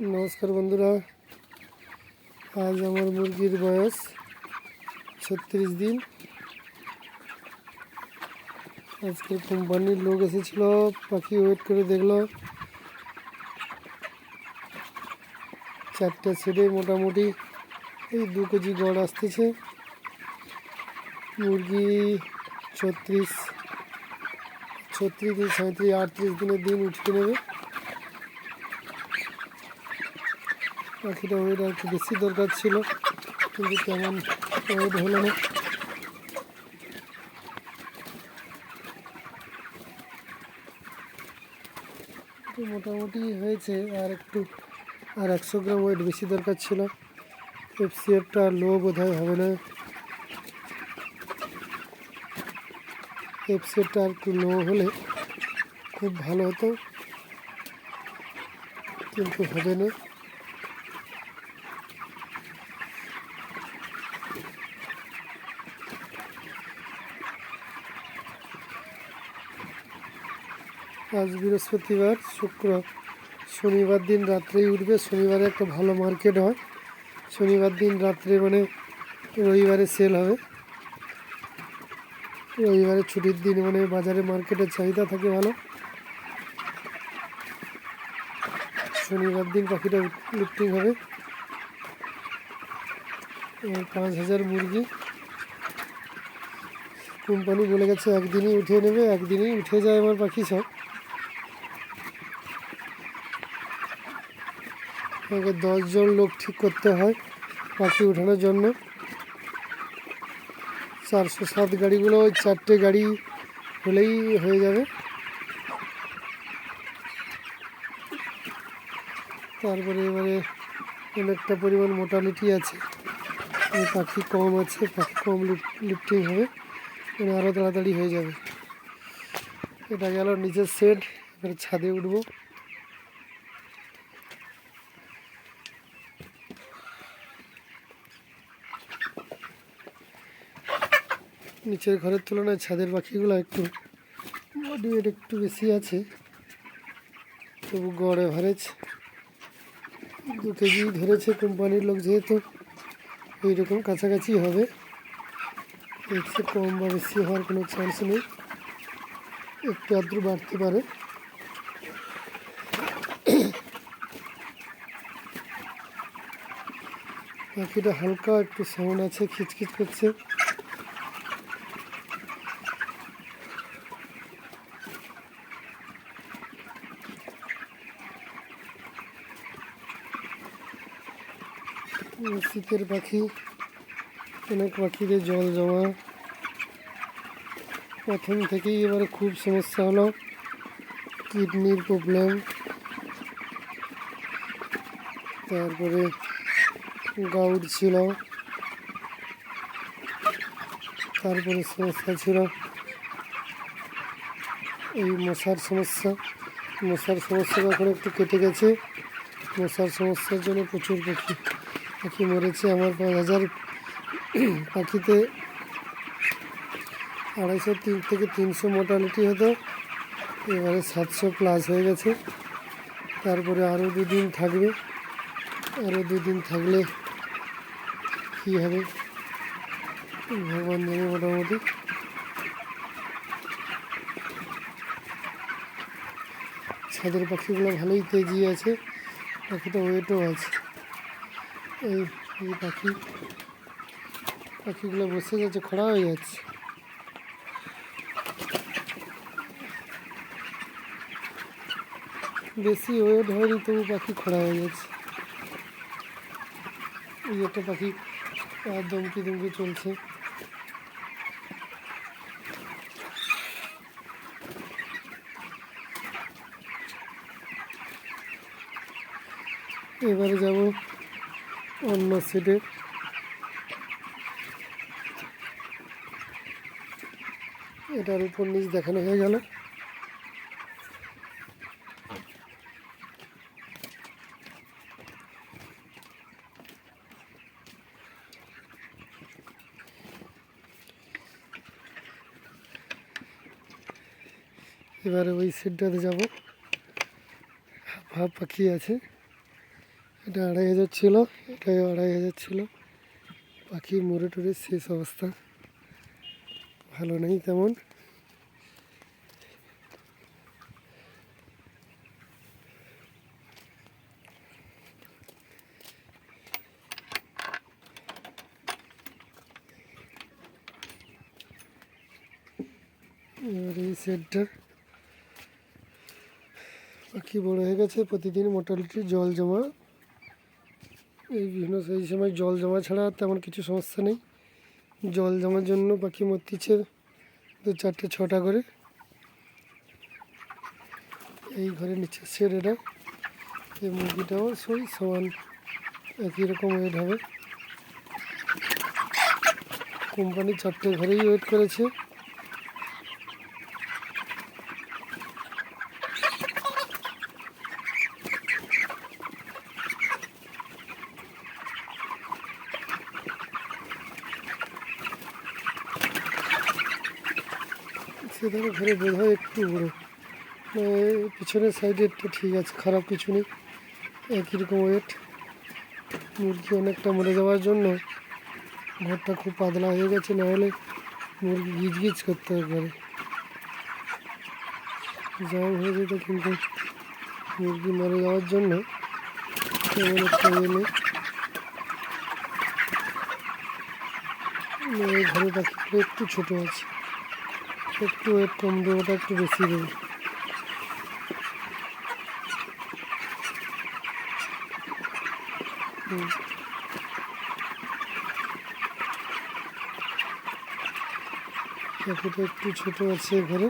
নমস্কার বন্ধুরা, আজ আমার মুরগির বয়স 36 দিন। আজকে কোম্পানির লোক এসেছিল, পাখি ওয়েট করে দেখলো 4টে সেটে মোটামুটি এই 2 কেজি গড় আসতেছে। মুরগি 36 দিন, 37, 38 দিনের দিন উঠিয়ে নেবে। পাখিটা ওয়েট আর একটু বেশি দরকার ছিল, কিন্তু তেমন ওয়েট হলো না। মোটামুটি হয়েছে, আর 100 গ্রাম ওয়েট বেশি দরকার ছিল। এফসিএফটা লো বোধহয় হবে না, এফসিএফটা আর একটু লো হলে খুব ভালো হতো, কিন্তু হবে না। আজ বৃহস্পতিবার, শনিবার দিন রাত্রেই উঠবে। শনিবারে একটা ভালো মার্কেট হয়, শনিবার দিন রাত্রে মানে রবিবারে সেল হবে। রবিবারে ছুটির দিন মানে বাজারে মার্কেটের চাহিদা থাকে ভালো। শনিবার দিন পাখিটা লিফটিং হবে। 5000 মুরগি কোম্পানি বলে গেছে একদিনই উঠিয়ে নেবে। একদিনই উঠে যায় আমার পাখি সব। আমাকে 10 জন লোক ঠিক করতে হয় পাখি উঠানোর জন্য। 407 গাড়িগুলো, ওই 4টে গাড়ি হলেই হয়ে যাবে। তারপরে এবারে অনেকটা পরিমাণ মোটালিটি আছে, পাখি কম আছে, পাখি কম লিফটিং হবে, মানে আরও তাড়াতাড়ি হয়ে যাবে। এটা গেল নিচের শেড। এবারে ছাদে উঠব। নিচের ঘরের তুলনায় ছাদের পাখিগুলো একটু বডি ওয়েট একটু বেশি আছে, তবু গড় এভারেজ 2 কেজি ধরেছে কোম্পানির লোক, যেহেতু এইরকম কাছাকাছি হবে। এর চেয়ে কম বা বেশি হওয়ার কোনো চান্স নেই, একটু আদ্র বাড়তে পারে। পাখিটা হালকা একটু সাউন্ড আছে, খিচখিচ করছে। শীতের পাখি, অনেক পাখিদের জল জমা প্রথম থেকেই। এবারে খুব সমস্যা হলো কিডনির প্রবলেম, তারপরে গাউট ছিল, তারপরে সমস্যা ছিল এই মশার সমস্যা। মশার সমস্যা এখন একটু কেটে গেছে। মশার সমস্যার জন্য প্রচুর পাখি মরেছে। আমার 5000 পাখিতে 250 থেকে 300 মোটালিটি হতো, এবারে 700 প্লাস হয়ে গেছে। তারপরে আরও 2 দিন থাকবে, আরও 2 দিন থাকলে কী হবে ভগবান জানে। মোটামুটি ছাদের পাখিগুলো ভালোই তেজি আছে, পাখিটা ওয়েটও আছে। এই পাখিগুলো বসে যাচ্ছে, খড়া হয়ে যাচ্ছে। বেশি ওয়েট হয়নি, তবু পাখি খড়া হয়ে যাচ্ছে। এই একটা পাখি দমকি দমকি চলছে। এবারে যাব অন্য সেটে। এটার উপর নিচ দেখানো হয়ে গেল। এবারে ওই সেটটাতে যাব। হাফ পাখি আছে, এটা 2,500 ছিল, এটাই 2,500 ছিল। পাখি মরে টরে শেষ অবস্থা, ভালো নেই তেমন। এবার এই শেডটা পাখি বড় হয়ে গেছে, প্রতিদিন মোটামুটি জল জমা, সেই সময় জল জমা ছাড়া তেমন কিছু সমস্যা নেই। জল জমার জন্য পাখি মরতিছে 2, 4, 6টা করে। এই ঘরে নিচে শেড এটা। এই মুরগিটাও সেই সমান একই রকম ওয়েট হবে। কোম্পানি 4টে ঘরেই ওয়েট করেছে। সেখানে ঘরে বোধ হয় একটু বড়, পিছনের সাইডে একটু ঠিক আছে, খারাপ কিছু নেই, একই রকম ওয়েট। মুরগি অনেকটা মরে যাওয়ার জন্য ঘরটা খুব পাতলা হয়ে গেছে, নাহলে মুরগি গিজগিজ করতে একবারে জাম হয়ে যেত। কিন্তু মুরগি মরে যাওয়ার জন্য তেমন একটা ইয়ে নেই। এই ঘরে পাখিগুলো একটু ছোটো আছে, একটু ওয়েট কম দেবে, ওটা একটু বেশি দেবে। পাখিটা একটু ছোটো আছে ঘরে।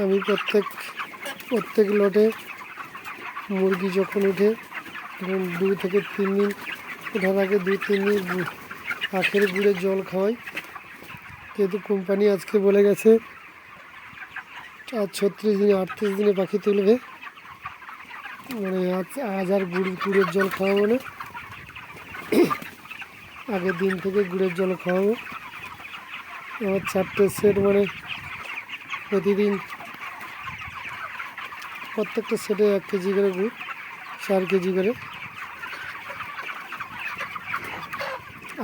আমি প্রত্যেক লটে মুরগি যখন উঠে তখন 2 থেকে 3 দিন ওঠার আগে 2-3 দিন আখের গুড়ের জল খাওয়াই। যেহেতু কোম্পানি আজকে বলে গেছে আর 36 দিনে 38 দিনে পাখি তুলবে, মানে আজ আর গুড়ের জল খাওয়াবো না, আগের দিন থেকে গুড়ের জল খাওয়াবো। আমার 4টে সেট, মানে প্রত্যেকটা সেটে 1 কেজি করে গুড়, 4 কেজি করে।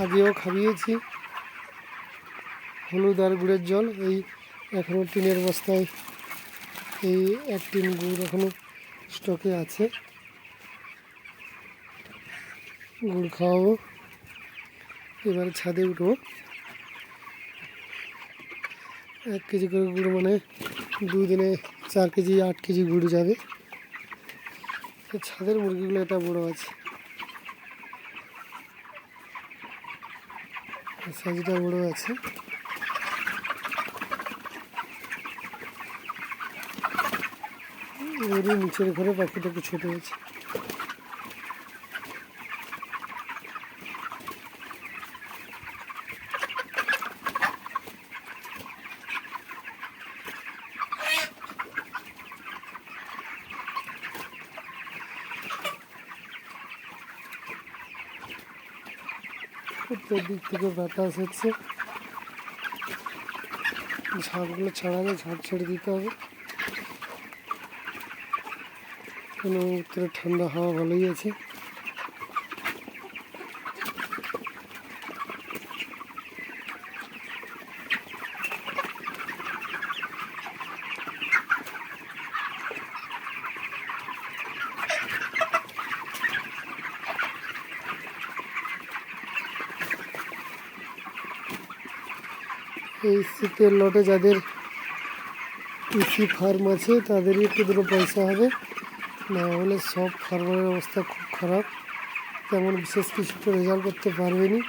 আগেও খাইয়েছি হলুদ আর গুড়ের জল। এই এখনও টিনের বস্তায় এই 1 টিন গুড় এখনও স্টকে আছে, গুড় খাওয়াবো। এবারে ছাদে উঠবো, 1 কেজি করে গুড়, মানে 2 দিনে 4 কেজি 8 কেজি গুড় যাবে। ছাদের মুরগিগুলো এটা বড় আছে, সাইজটা বড় আছে। এবারে নিচের ঘরে পাখিটা একটু ছোটো আছে। উত্তর দিক থেকে বাতাস হচ্ছে, ঝাড়গুলো ছাড়ালে ঝাড় ছেড়ে দিতে হবে, কেন উত্তরে ঠান্ডা হাওয়া ভালোই আছে। এই শীতের লটে যাদের কৃষি ফার্ম আছে তাদেরই একটু দুটো পয়সা হবে, না হলে সব ফার্মের অবস্থা খুব খারাপ, তেমন বিশেষ কিছু তো রেজাল্ট করতে পারবেনি।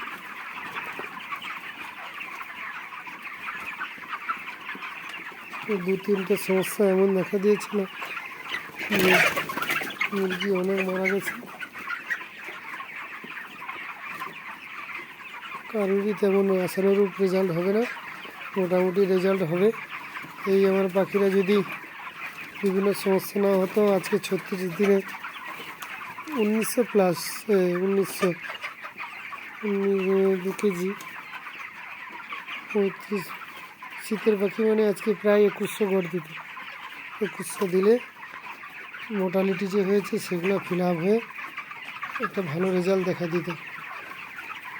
তো 2-3টে সমস্যা এমন দেখা দিয়েছিল, মুরগি অনেক মারা গেছে, কারোরই তেমন আশানুরূপ রেজাল্ট হবে না, মোটামুটি রেজাল্ট হবে। এই আমার পাখিরা যদি বিভিন্ন সমস্যা না হতো, আজকে 36 দিনে 1900 প্লাস, 2 কেজি 35। শীতের পাখি মানে আজকে প্রায় 2100 গড় দিত, 2100 দিলে মোটালিটি যে হয়েছে সেগুলো ফিল আপ হয়ে একটা ভালো রেজাল্ট দেখা দিত,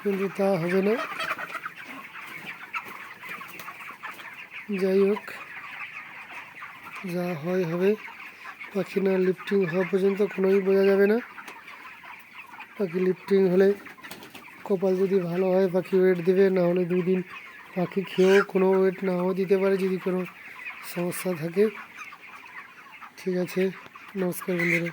কিন্তু তা হবে না। যাই হোক, যা হয় হবে। পাখি না লিফটিং হওয়া পর্যন্ত কোনোই বোঝা যাবে না। পাখি লিফটিং হলে কপাল যদি ভালো হয় পাখি ওয়েট দেবে, না হলে 2 দিন পাখি খেয়েও কোনো ওয়েট নাও দিতে পারে যদি কোনো সমস্যা থাকে। ঠিক আছে, নমস্কার বন্ধুরা।